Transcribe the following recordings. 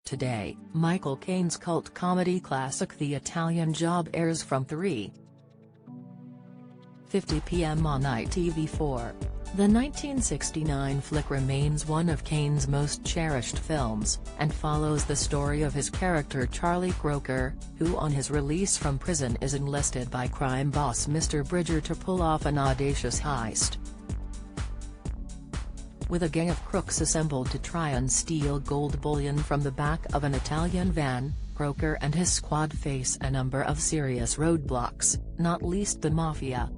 Today, Michael Caine's cult comedy classic The Italian Job airs from 3:50 p.m. on ITV4. The 1969 flick remains one of Caine's most cherished films, and follows the story of his character Charlie Croker, who on his release from prison is enlisted by crime boss Mr. Bridger to pull off an audacious heist. With a gang of crooks assembled to try and steal gold bullion from the back of an Italian van, Croker and his squad face a number of serious roadblocks, not least the mafia.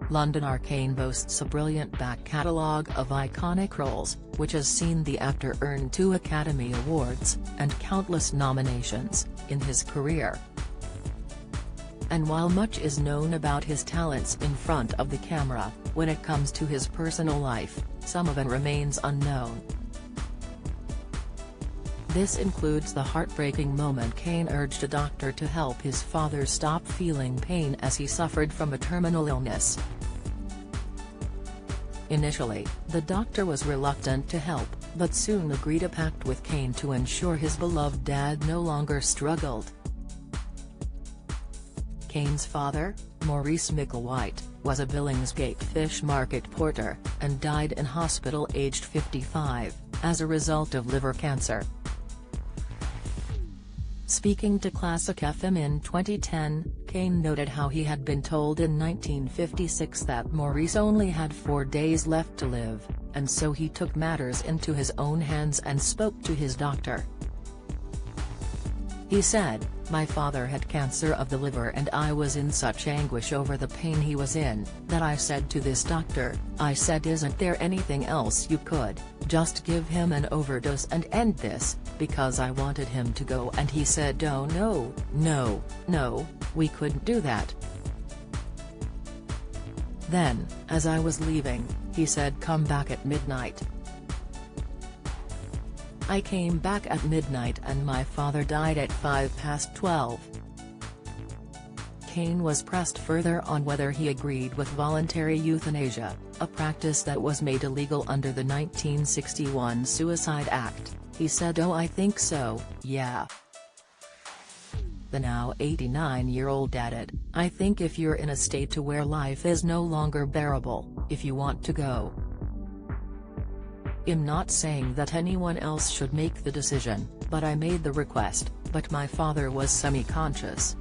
London. Caine boasts a brilliant back catalogue of iconic roles, which has seen the actor earn 2 Academy Awards, and countless nominations, in his career. And while much is known about his talents in front of the camera, when it comes to his personal life, some of it remains unknown. This includes the heartbreaking moment Caine urged a doctor to help his father stop feeling pain as he suffered from a terminal illness. Initially, the doctor was reluctant to help, but soon agreed a pact with Caine to ensure his beloved dad no longer struggled. Caine's father, Maurice Micklewhite, was a Billingsgate fish market porter, and died in hospital aged 55, as a result of liver cancer. Speaking to Classic FM in 2010, Caine noted how he had been told in 1956 that Maurice only had 4 days left to live, and so he took matters into his own hands and spoke to his doctor. He said, "My father had cancer of the liver and I was in such anguish over the pain he was in, that I said to this doctor, I said, isn't there anything else you could, just give him an overdose and end this, because I wanted him to go, and he said oh no, we couldn't do that. Then, as I was leaving, he said come back at midnight. I came back at midnight and my father died at 12:05. Caine was pressed further on whether he agreed with voluntary euthanasia, a practice that was made illegal under the 1961 Suicide Act. He said, "Oh, I think so, yeah." The now 89-year-old added, "I think if you're in a state to where life is no longer bearable, if you want to go. I'm not saying that anyone else should make the decision, but I made the request, but my father was semi-conscious."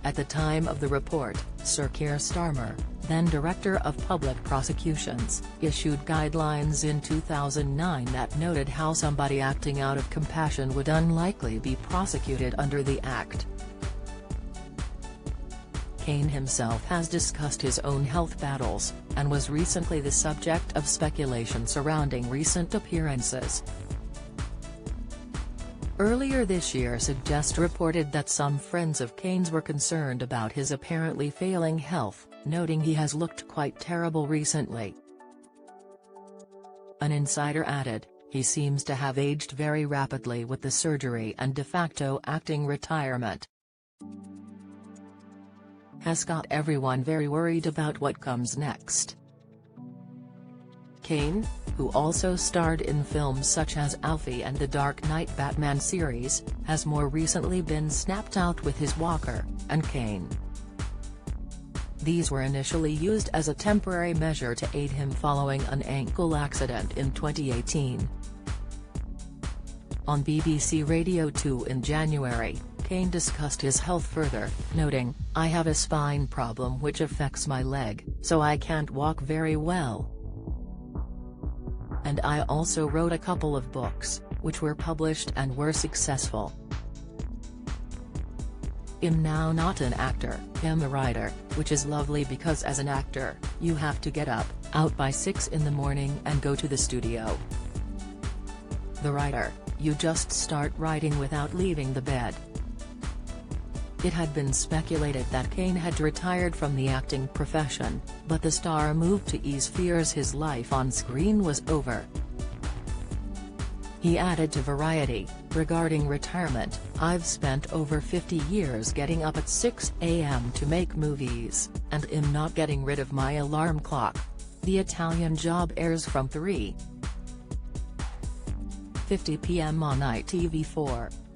At the time of the report, Sir Keir Starmer, then Director of Public Prosecutions, issued guidelines in 2009 that noted how somebody acting out of compassion would unlikely be prosecuted under the Act. Caine himself has discussed his own health battles, and was recently the subject of speculation surrounding recent appearances. Earlier this year Suggest reported that some friends of Caine's were concerned about his apparently failing health, noting he has looked quite terrible recently. An insider added, "He seems to have aged very rapidly with the surgery and de facto acting retirement. Has got everyone very worried about what comes next." Caine, who also starred in films such as Alfie and the Dark Knight Batman series, has more recently been snapped out with his walker and cane. These were initially used as a temporary measure to aid him following an ankle accident in 2018. On BBC Radio 2 in January, Caine discussed his health further, noting, "I have a spine problem which affects my leg, so I can't walk very well. And I also wrote a couple of books, which were published and were successful. I'm now not an actor, I'm a writer, which is lovely because as an actor, you have to get up, out by 6 in the morning and go to the studio. The writer, you just start writing without leaving the bed." It had been speculated that Caine had retired from the acting profession, but the star moved to ease fears his life on screen was over. He added to Variety, regarding retirement, "I've spent over 50 years getting up at 6 a.m. to make movies, and I'm not getting rid of my alarm clock." The Italian Job airs from 3:50 5:50 p.m. on ITV4.